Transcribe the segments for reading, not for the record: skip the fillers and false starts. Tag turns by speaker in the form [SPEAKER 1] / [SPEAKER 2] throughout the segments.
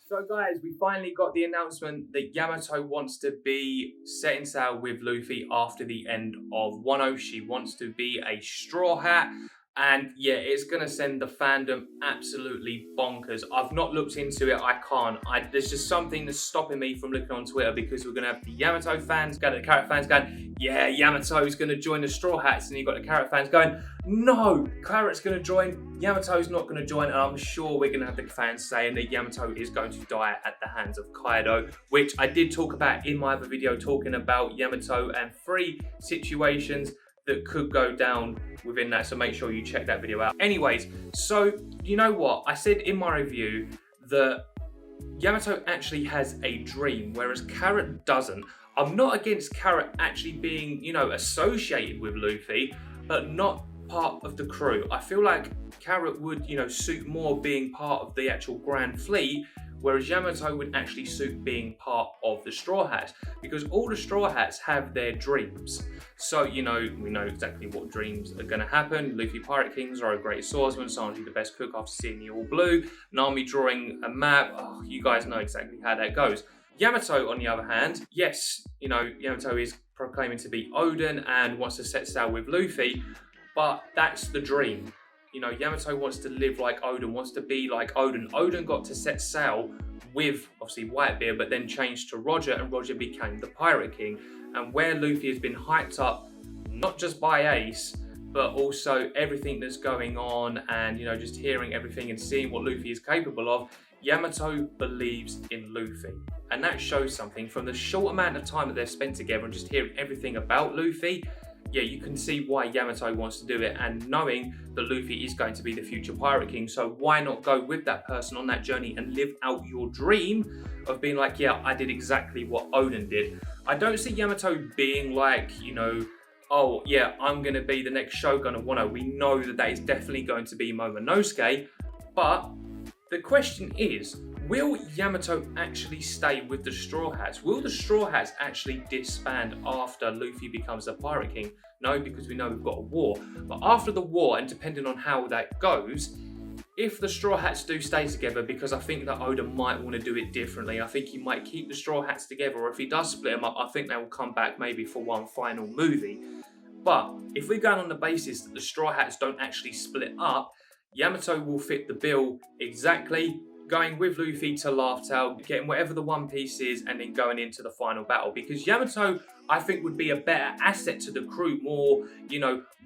[SPEAKER 1] So guys, we finally got the announcement that Yamato wants to be setting sail with Luffy after the end of Wano. She wants to be a Straw Hat. And yeah, it's going to send the fandom absolutely bonkers. I've not looked into it. I can't. There's just something that's stopping me from looking on Twitter because we're going to have the Yamato fans, the Carrot fans going, yeah, Yamato's going to join the Straw Hats. And you've got the Carrot fans going, no, Carrot's going to join, Yamato's not going to join. And I'm sure we're going to have the fans saying that Yamato is going to die at the hands of Kaido, which I did talk about in my other video talking about Yamato and 3 situations that could go down within that, so make sure you check that video out. Anyways, so you know what? I said in my review that Yamato actually has a dream, whereas Carrot doesn't. I'm not against Carrot actually being, associated with Luffy, but not part of the crew. I feel like Carrot would, suit more being part of the actual Grand Fleet, whereas Yamato would actually suit being part of the Straw Hats, because all the Straw Hats have their dreams. So, we know exactly what dreams are going to happen. Luffy Pirate King, Zoro Great Swordsman, Sanji the best cook after seeing the all blue, Nami drawing a map. Oh, you guys know exactly how that goes. Yamato, on the other hand, yes, Yamato is proclaiming to be Odin and wants to set sail with Luffy, but that's the dream. Yamato wants to live like Odin, wants to be like Odin. Odin got to set sail with, obviously, Whitebeard, but then changed to Roger, and Roger became the Pirate King. And where Luffy has been hyped up, not just by Ace, but also everything that's going on and, just hearing everything and seeing what Luffy is capable of, Yamato believes in Luffy. And that shows something. From the short amount of time that they've spent together and just hearing everything about Luffy, yeah, you can see why Yamato wants to do it, and knowing that Luffy is going to be the future Pirate King. So why not go with that person on that journey and live out your dream of being like, yeah, I did exactly what Odin did. I don't see Yamato being like, oh yeah, I'm going to be the next Shogun of Wano. We know that is definitely going to be Momonosuke, but the question is, will Yamato actually stay with the Straw Hats? Will the Straw Hats actually disband after Luffy becomes a Pirate King? No, because we know we've got a war. But after the war, and depending on how that goes, if the Straw Hats do stay together, because I think that Oda might want to do it differently. I think he might keep the Straw Hats together, or if he does split them up, I think they will come back maybe for one final movie. But if we're going on the basis that the Straw Hats don't actually split up, Yamato will fit the bill exactly, going with Luffy to Laugh Tale, getting whatever the One Piece is, and then going into the final battle. Because Yamato, I think, would be a better asset to the crew, more,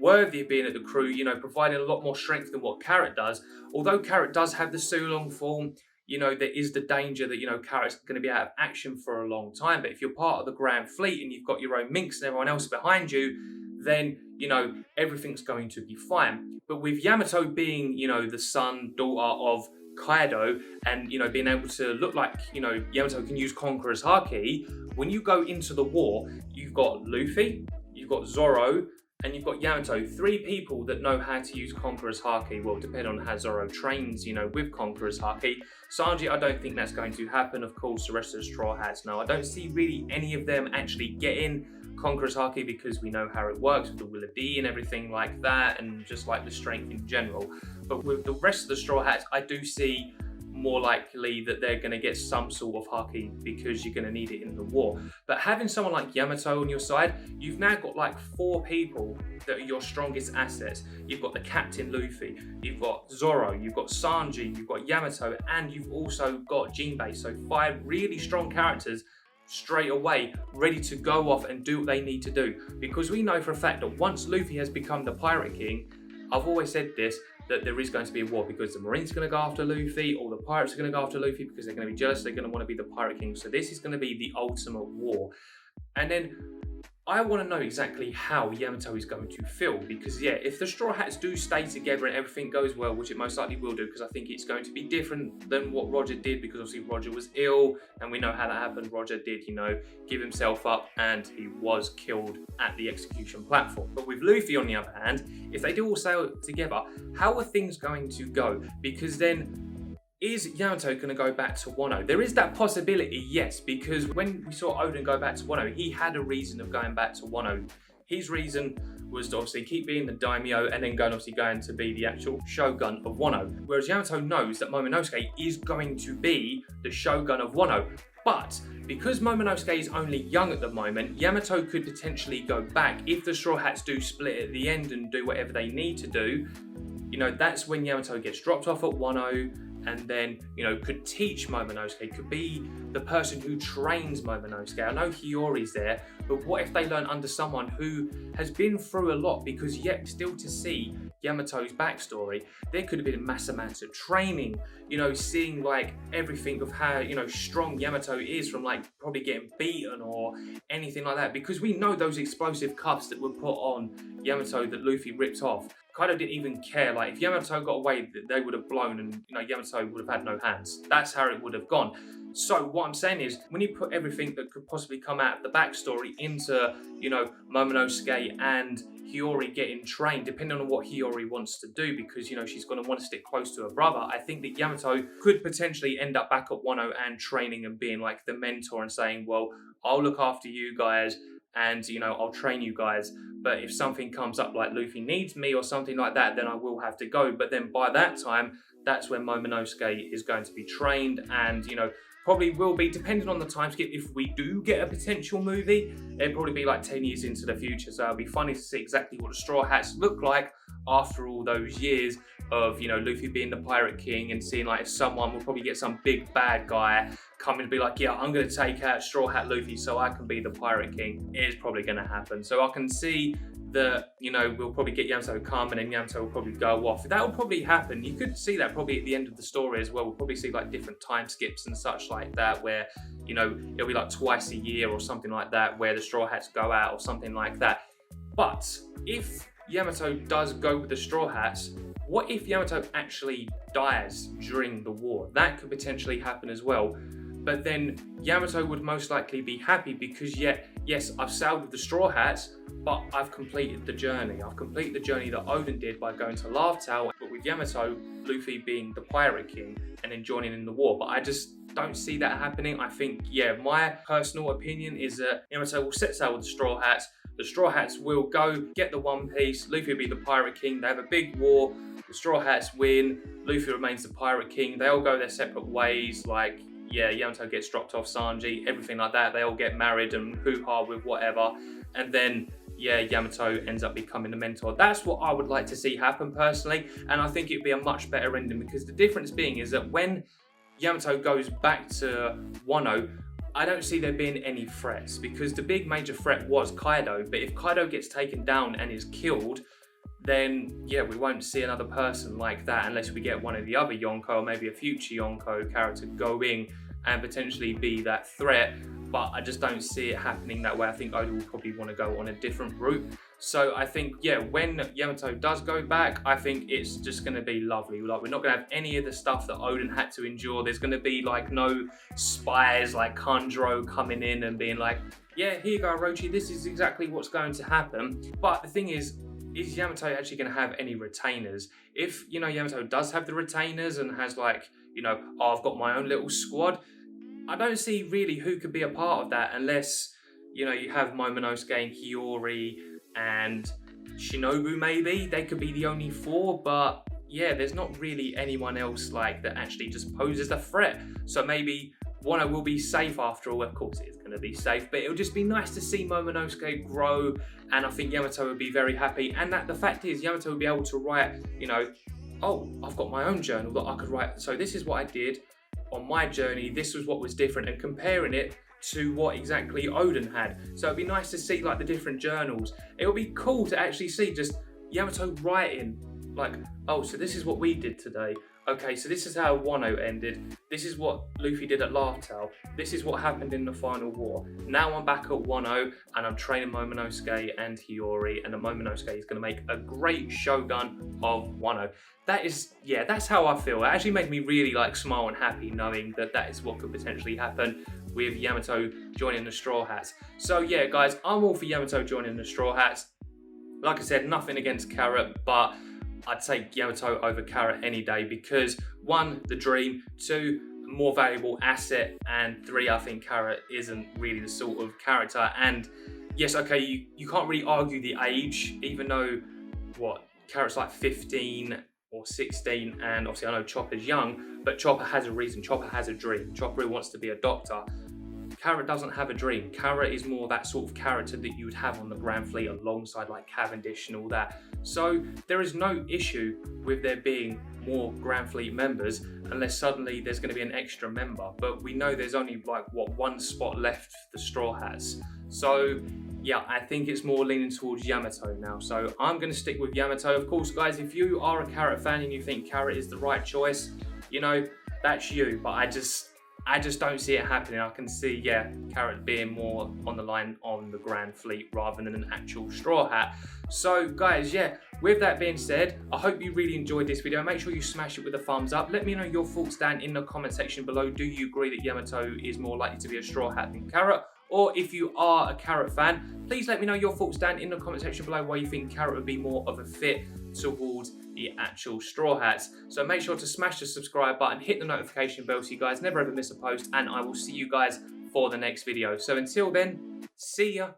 [SPEAKER 1] worthy of being at the crew, providing a lot more strength than what Carrot does. Although Carrot does have the Sulong form, there is the danger that, Carrot's going to be out of action for a long time. But if you're part of the Grand Fleet and you've got your own minks and everyone else behind you, then, everything's going to be fine. But with Yamato being, the son, daughter of Kaido, and being able to look like Yamato can use Conqueror's Haki, when you go into the war, you've got Luffy, you've got Zoro, and you've got Yamato, 3 people that know how to use Conqueror's Haki. Well, depending on how Zoro trains, with Conqueror's Haki. Sanji, I don't think that's going to happen. Of course, the rest of the Straw Hats, no. I don't see really any of them actually getting Conqueror's Haki, because we know how it works with the Will of D and everything like that, and just like the strength in general. But with the rest of the Straw Hats, I do see more likely that they're going to get some sort of Haki, because you're going to need it in the war. But having someone like Yamato on your side, you've now got like 4 people that are your strongest assets. You've got the Captain Luffy, you've got Zoro, you've got Sanji, you've got Yamato, and you've also got Jinbei. So 5 really strong characters straight away, ready to go off and do what they need to do. Because we know for a fact that once Luffy has become the Pirate King, I've always said this, that there is going to be a war, because the Marines are going to go after Luffy, all the pirates are going to go after Luffy, because they're going to be jealous, they're going to want to be the Pirate King. So this is going to be the ultimate war. And then I want to know exactly how Yamato is going to feel, because yeah, if the Straw Hats do stay together and everything goes well, which it most likely will do, because I think it's going to be different than what Roger did, because obviously Roger was ill, and we know how that happened. Roger did, give himself up, and he was killed at the execution platform. But with Luffy, on the other hand, if they do all sail together, how are things going to go? Because then, is Yamato going to go back to Wano? There is that possibility, yes, because when we saw Odin go back to Wano, he had a reason of going back to Wano. his reason was to obviously keep being the daimyo and then going to be the actual shogun of Wano. Whereas Yamato knows that Momonosuke is going to be the shogun of Wano. But because Momonosuke is only young at the moment, Yamato could potentially go back if the Straw Hats do split at the end and do whatever they need to do. You know, that's when Yamato gets dropped off at Wano and then, you know, could teach Momonosuke, could be the person who trains Momonosuke. I know Hiyori's there, but what if they learn under someone who has been through a lot? Because yet still to see Yamato's backstory, there could have been mass amounts of training, you know, seeing like everything of how, you know, strong Yamato is from like probably getting beaten or anything like that. Because we know those explosive cuffs that were put on Yamato that Luffy ripped off. Kaido didn't even care. Like, if Yamato got away, they would have blown and, you know, Yamato would have had no hands. That's how it would have gone. So what I'm saying is, when you put everything that could possibly come out of the backstory into, you know, Momonosuke and Hiyori getting trained, depending on what Hiyori wants to do, because, you know, she's going to want to stick close to her brother, I think that Yamato could potentially end up back at Wano and training and being like the mentor and saying, well, I'll look after you guys and, you know, I'll train you guys. But if something comes up like Luffy needs me or something like that, then I will have to go. But then by that time, that's when Momonosuke is going to be trained and, you know, probably will be, depending on the time skip, if we do get a potential movie, it'll probably be like 10 years into the future. So it'll be funny to see exactly what the Straw Hats look like after all those years of, you know, Luffy being the Pirate King and seeing like if someone will probably get some big bad guy coming to be like, yeah, I'm going to take out Straw Hat Luffy so I can be the Pirate King. It is probably going to happen. So I can see that, you know, we'll probably get Yamato come and then Yamato will probably go off. That will probably happen. You could see that probably at the end of the story as well. We'll probably see like different time skips and such like that where, you know, it'll be like twice a year or something like that where the Straw Hats go out or something like that. But if Yamato does go with the Straw Hats, what if Yamato actually dies during the war? That could potentially happen as well. But then Yamato would most likely be happy because, yes, I've sailed with the Straw Hats, but I've completed the journey. I've completed the journey that Oden did by going to Laugh Tower, but with Yamato, Luffy being the Pirate King and then joining in the war. But I just don't see that happening. I think, yeah, my personal opinion is that Yamato will set sail with the Straw Hats. The Straw Hats will go get the One Piece. Luffy will be the Pirate King. They have a big war. The Straw Hats win. Luffy remains the Pirate King. They all go their separate ways. Like, yeah, Yamato gets dropped off Sanji, everything like that. They all get married and hoo-ha with whatever. And then, yeah, Yamato ends up becoming the mentor. That's what I would like to see happen personally. And I think it'd be a much better ending because the difference being is that when Yamato goes back to Wano, I don't see there being any threats because the big major threat was Kaido. But if Kaido gets taken down and is killed, then yeah, we won't see another person like that unless we get one of the other Yonko or maybe a future Yonko character going and potentially be that threat. But I just don't see it happening that way. I think Oda will probably want to go on a different route. So I think, yeah, when Yamato does go back, I think it's just going to be lovely. Like, we're not going to have any of the stuff that Oden had to endure. There's going to be like no spies like Kanjuro coming in and being like, yeah, here you go, Orochi, this is exactly what's going to happen. But the thing is Yamato actually going to have any retainers? If, you know, Yamato does have the retainers and has like, you know, oh, I've got my own little squad, I don't see really who could be a part of that unless, you know, you have Momonosuke and Hiyori and Shinobu maybe. They could be the only four, but yeah, there's not really anyone else like that actually just poses a threat. So maybe Wano will be safe after all. Of course it is going to be safe, but it'll just be nice to see Momonosuke grow, and I think Yamato would be very happy. And that the fact is, Yamato would be able to write, you know, oh, I've got my own journal that I could write. So this is what I did on my journey. This was what was different, and comparing it to what exactly Oden had. So it'd be nice to see like the different journals. It would be cool to actually see just Yamato writing like, oh, so this is what we did today. Okay, so this is how Wano ended. This is what Luffy did at Laugh Tower. This is what happened in the final war. Now I'm back at Wano and I'm training Momonosuke and Hiyori, and the Momonosuke is going to make a great shogun of Wano. That is, yeah, that's how I feel. It actually made me really like smile and happy knowing that that is what could potentially happen with Yamato joining the Straw Hats. So yeah, guys, I'm all for Yamato joining the Straw Hats. Like I said, nothing against Carrot, but I'd take Yamato over Carrot any day because 1, the dream, 2, more valuable asset, and 3, I think Carrot isn't really the sort of character. And yes, okay, you can't really argue the age, even though, what, Carrot's like 15 or 16, and obviously I know Chopper's young, but Chopper has a reason, Chopper has a dream. Chopper wants to be a doctor. Carrot doesn't have a dream. Carrot is more that sort of character that you would have on the Grand Fleet alongside like Cavendish and all that. So there is no issue with there being more Grand Fleet members unless suddenly there's going to be an extra member. But we know there's only like, what, one spot left for the Straw Hats. So yeah, I think it's more leaning towards Yamato now. So I'm going to stick with Yamato. Of course, guys, if you are a Carrot fan and you think Carrot is the right choice, you know, that's you. But I just don't see it happening. I can see, yeah, Carrot being more on the line on the Grand Fleet rather than an actual Straw Hat. So guys, yeah, with that being said, I hope you really enjoyed this video. Make sure you smash it with a thumbs up. Let me know your thoughts down in the comment section below. Do you agree that Yamato is more likely to be a Straw Hat than Carrot? Or if you are a Carrot fan, please let me know your thoughts down in the comment section below why you think Carrot would be more of a fit towards the actual Straw Hats. So make sure to smash the subscribe button, hit the notification bell so you guys never ever miss a post, and I will see you guys for the next video. So until then, see ya.